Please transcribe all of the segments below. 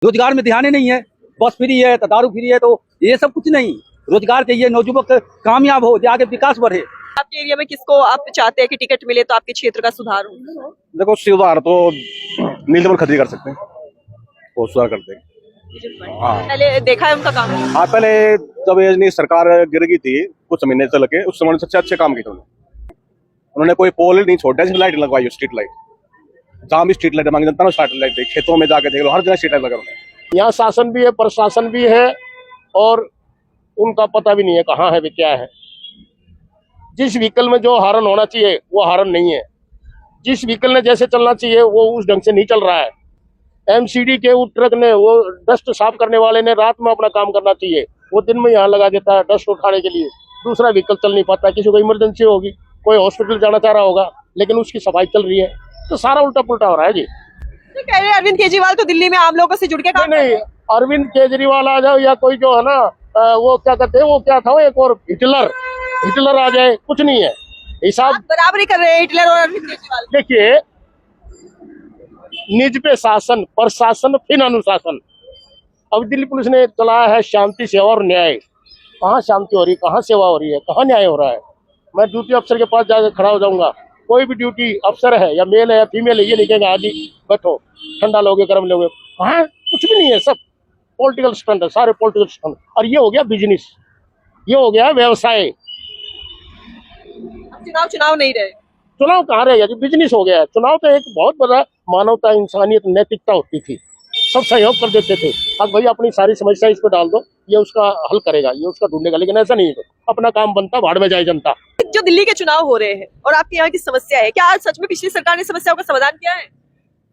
रोजगार में ध्यान ही नहीं है। बस फ्री है तो दारू फ्री है, तो ये सब कुछ नहीं। रोजगार चाहिए, नौजुवक कामयाब हो, आगे विकास बढ़े। आपके एरिया में किसको आप चाहते हैं कि टिकट मिले तो आपके क्षेत्र का सुधार हो? देखो सुधार तो नीलकमल खत्री कर सकते हैं, वो सुधार करते हैं। हाँ, पहले देखा है उनका काम? हाँ, पहले जब ये सरकार गिर गई थी कुछ महीने चल के, उस समय सबसे अच्छे काम किए उन्होंने कोई पोल नहीं छोड़ा, जिसमें लाइट लगवाई, स्ट्रीट लाइट। जहाँ भी स्ट्रीट लाइट मांगी जनता ने स्ट्रीट लाइट दी, खेतों में जाके देख लो, हर जगह स्ट्रीट लाइट लगा उन्होंने। यहाँ शासन भी है, प्रशासन भी है, और उनका पता भी नहीं है कहाँ है वे, क्या है। जिस व्हीकल में जो हॉर्न होना चाहिए वो हॉर्न नहीं है, जिस व्हीकल ने जैसे चलना चाहिए वो उस ढंग से नहीं चल रहा है। एमसीडी के वो ट्रक ने, वो डस्ट साफ करने वाले ने रात में अपना काम करना चाहिए, वो दिन में यहाँ लगा देता है डस्ट उठाने के लिए। दूसरा व्हीकल चल नहीं पाता, किसी को इमरजेंसी होगी, कोई हॉस्पिटल जाना चाह रहा होगा, लेकिन उसकी सफाई चल रही है, तो सारा उल्टा पुल्टा हो रहा है जी। तो कह रहे हैं अरविंद केजरीवाल तो दिल्ली में आम लोगों से जुड़ के काम नहीं, अरविंद केजरीवाल आ जाओ या कोई जो है ना, वो क्या कहते हैं, वो क्या था, वो एक और हिटलर आ जाए, कुछ नहीं है हिसाब। बराबरी कर रहे हैं हिटलर और अरविंद केजरीवाल। देखिए, निज पे शासन, प्रशासन फिर अनुशासन। अब दिल्ली पुलिस ने चलाया है शांति, सेवा और न्याय। कहाँ शांति हो रही, कहाँ सेवा हो रही है, कहाँ न्याय हो रहा है? मैं ड्यूटी अफसर के पास जाकर खड़ा हो जाऊंगा, कोई भी ड्यूटी अफसर है या मेल है या फीमेल है, ये लिखेगा आदि बैठो, ठंडा लोगे गर्म लोगे, कहाँ? कुछ भी नहीं है, सब पॉलिटिकल स्टंट है, सारे पॉलिटिकल स्टंट। और ये हो गया बिजनेस, ये हो गया व्यवसाय। चुनाव नहीं रहे, चुनाव कहाँ रहेगा जी, बिजनेस हो गया है। चुनाव तो एक बहुत बड़ा मानवता, इंसानियत, नैतिकता होती थी, सब सहयोग कर देते थे। अब भाई अपनी सारी समस्या इस पर डाल दो, ये उसका हल करेगा, ये उसका ढूंढेगा, लेकिन ऐसा नहीं है। अपना काम बनता, भाड़ में जाए जनता। जो दिल्ली के चुनाव हो रहे हैं और आपके यहाँ की समस्या है, क्या आज सच में पिछली सरकार ने समस्याओं का समाधान किया है?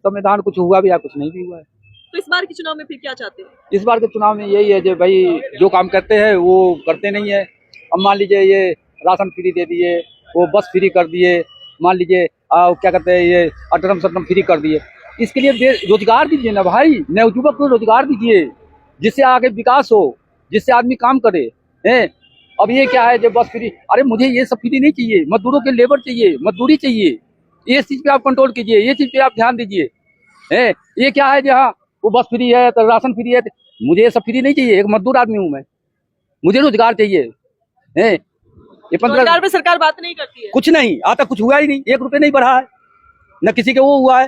संविधान कुछ हुआ भी या कुछ नहीं भी हुआ है। तो इस बार के चुनाव में फिर क्या चाहते हैं? इस बार के चुनाव में यही है जो भाई जो काम करते हैं वो करते नहीं है। अब मान लीजिए ये राशन फ्री दे दिए, वो बस फ्री कर दिए, मान लीजिए क्या कहते हैं ये अटरम सटरम फ्री कर दिए। इसके लिए रोजगार दीजिए ना भाई, नवयुवक को रोजगार दीजिए, जिससे आगे विकास हो, जिससे आदमी काम करे हैं। अब ये क्या है जो बस फ्री, अरे मुझे ये सब फ्री नहीं चाहिए, मजदूरों के लेबर चाहिए, मजदूरी चाहिए। ये चीज पे आप कंट्रोल कीजिए, ये चीज पे आप ध्यान दीजिए। है ये क्या है जहाँ वो बस फ्री है तो राशन फ्री है, मुझे ये सब फ्री नहीं चाहिए। एक मजदूर आदमी हूँ मैं, मुझे रोजगार चाहिए है। ये 15 पे सरकार बात नहीं करती है, कुछ नहीं आता, कुछ हुआ ही नहीं, 1 रुपये नहीं बढ़ा है, न किसी के वो हुआ है।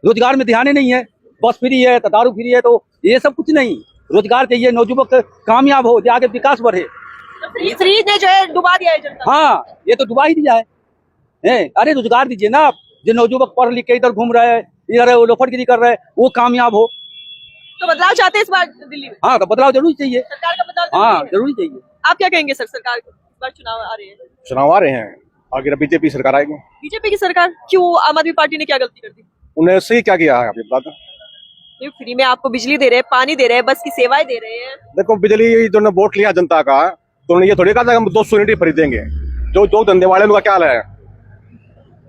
रोजगार में ध्यान ही नहीं है। बस फ्री है तो दारू फ्री है, तो ये सब कुछ नहीं। रोजगार चाहिए, नौजुवक कामयाब हो, आगे विकास बढ़े। तो फ्री ने जो है डुबा दिया है जनता। हाँ, ये तो डुबा ही दिया है। अरे रोजगार दीजिए ना, जो नौजुवक पढ़ लिख के इधर घूम रहे हैं, इधर लोफरगिरी कर रहे हैं, वो कामयाब हो। तो बदलाव चाहते हैं इस बार दिल्ली में? हाँ, तो बदलाव जरूरी चाहिए, सरकार का बदलाव हाँ जरूरी चाहिए। आप क्या कहेंगे सर, सरकार को इस बार चुनाव आ रहे हैं? चुनाव आ रहे हैं, आगे बीजेपी सरकार आएगी। बीजेपी की सरकार क्यों? आम आदमी पार्टी ने क्या गलती कर दी? उन्हें सही क्या किया है, आप ये बता दो। फ्री में आपको बिजली दे रहे हैं, पानी दे रहे हैं, बस की सेवाएं दे रहे हैं। देखो, बिजली जो वोट लिया जनता का, तो उन्होंने ये थोड़ी कहा था हम 200 यूनिट खरीदेंगे। जो दो धंधे वाले उनका क्या हाल है,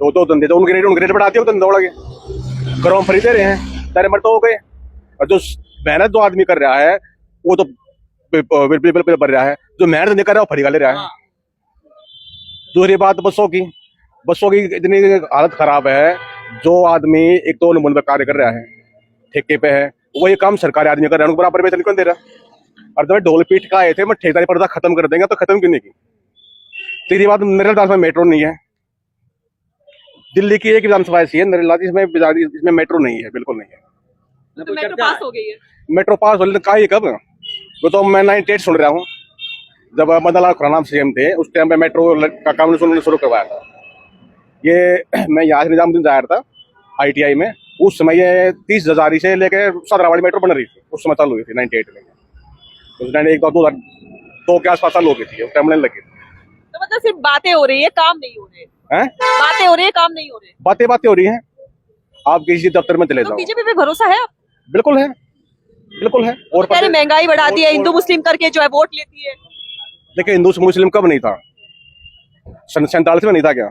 दो धंधे तो उनके रेट बढ़ाते हो, धंधे बढ़ा के घरों में खरीदे रहे हैं, तेरे मर तो हो गए। और जो मेहनत जो आदमी कर रहा है वो तो बिल भर रहा है, जो मेहनत नहीं कर रहा है वो फरी ले रहा है। दूसरी बात बसों की इतनी हालत खराब है। जो आदमी एक तो नंबर पर कार्य कर रहा है, ठेके पे है, वही काम सरकारी आदमी कर रहा है, उनको बराबर वेतन कौन दे रहा है? और जब ढोल पीट का आए थे मैं ठेकेदारी पर्दा खत्म कर देंगे, तो खत्म क्यों नहीं की? तीसरी बात, नरेला में मेट्रो नहीं है। दिल्ली की एक विधानसभा ऐसी है नरेला, इसमें मेट्रो नहीं है, बिल्कुल नहीं है। तो मेट्रो पास हो गई है। मेट्रो पास हो का ही कब? वो तो मैं 98 सुन रहा हूँ, जब मदन लाल खुराना सीएम थे, उस टाइम पे मेट्रो का काम शुरू करवाया था। ये मैं यहाँ से निजामुद्दीन जा रहा था ITI में, उस समय ये 30 हजारी से लेकर सदरावाड़ी मेट्रो बन रही थी, उस समय चालू हुई थी 98 में। तो 2002 के आसपास चालू हो गई थी, उस टाइम लगी। तो मतलब सिर्फ बातें हो रही है, काम नहीं हो रहे हैं? बातें हो रही है, काम नहीं हो रहे। बातें हो रही हैं। आप किसी दफ्तर में चले जाओ, बीजेपी पे भरोसा है? बिल्कुल है, बिल्कुल है। और महंगाई बढ़ा दी है, हिंदू मुस्लिम करके जो है वोट लेती है। देखिए, हिंदू मुस्लिम कब नहीं था? सन 47 में नहीं था क्या?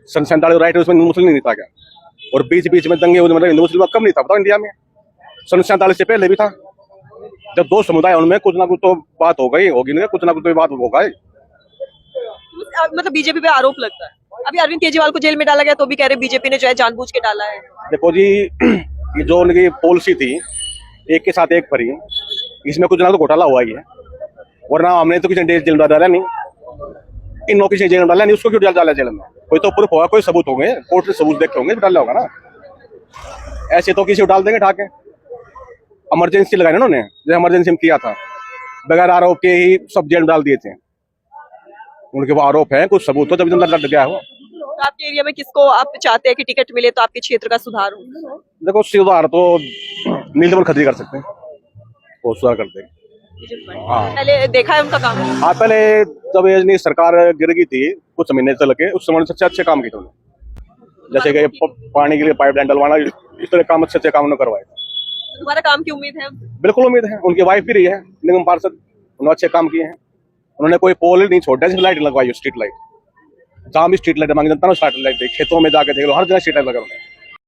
सन 47 राइट, उसमें मुस्लिम नहीं था क्या? और बीच में दंगे मतलब हिंदू मुस्लिम कब नहीं था बताओ इंडिया में? सन 47 से पहले भी था। जब दो समुदाय उनमें कुछ ना कुछ तो बात हो गई होगी, ना कुछ ना कुछ तो बात होगा। मतलब बीजेपी पे आरोप लगता है। अभी अरविंद केजरीवाल को जेल में डाला गया तो भी कह रहे बीजेपी ने जो है जानबूझ के डाला है। देखो जी, ये जो उनकी पॉलिसी थी एक के साथ एक फ्री, इसमें कुछ ना तो घोटाला हुआ ही है, वरना हमने तो किसी ने जेल में डाला नहीं, इन लोग किसी ने जेल में डाला नहीं, उसको क्यों डाला जेल में? कोई तो प्रूफ होगा, कोई सबूत होंगे, कोर्ट से सबूत देखे होंगे, डाला होगा ना। ऐसे तो किसी को डाल देंगे ठाके। इमरजेंसी लगाई ना उन्होंने, जो इमरजेंसी में किया था, बगैर आरोप के ही सब जेल में डाल दिए थे। उनके वो आरोप है, कुछ सबूत हो तभी तो लड़ गया हो। तो आपके एरिया में किसको आप चाहते हैं कि टिकट मिले तो आपके क्षेत्र का सुधार हो? देखो सुधार तो नीलकमल खत्री कर सकते हैं, वो सुधार करते हैं। हाँ, पहले देखा है उनका काम? हाँ, पहले जब ये सरकार गिर गई थी कुछ महीने चल के, उस समय सबसे अच्छे काम किए उन्होंने, जैसे कि पानी के लिए पाइपलाइन डलवाना, इस तरह काम अच्छे काम उन्होंने करवाए। तो दोबारा काम की उम्मीद है? बिल्कुल उम्मीद है, उनकी वाइफ भी रही है निगम पार्षद, उन्होंने अच्छे काम किए हैं। उन्होंने कोई पोल नहीं छोड़ा, जिसमें लाइट लगवाई, स्ट्रीट लाइट, जहाँ भी स्ट्रीट लाइट मांगी जनता ने स्ट्रीट लाइट, खेतों में जाके देख लो, हर जगह स्ट्रीट लाइट लगा हुआ है।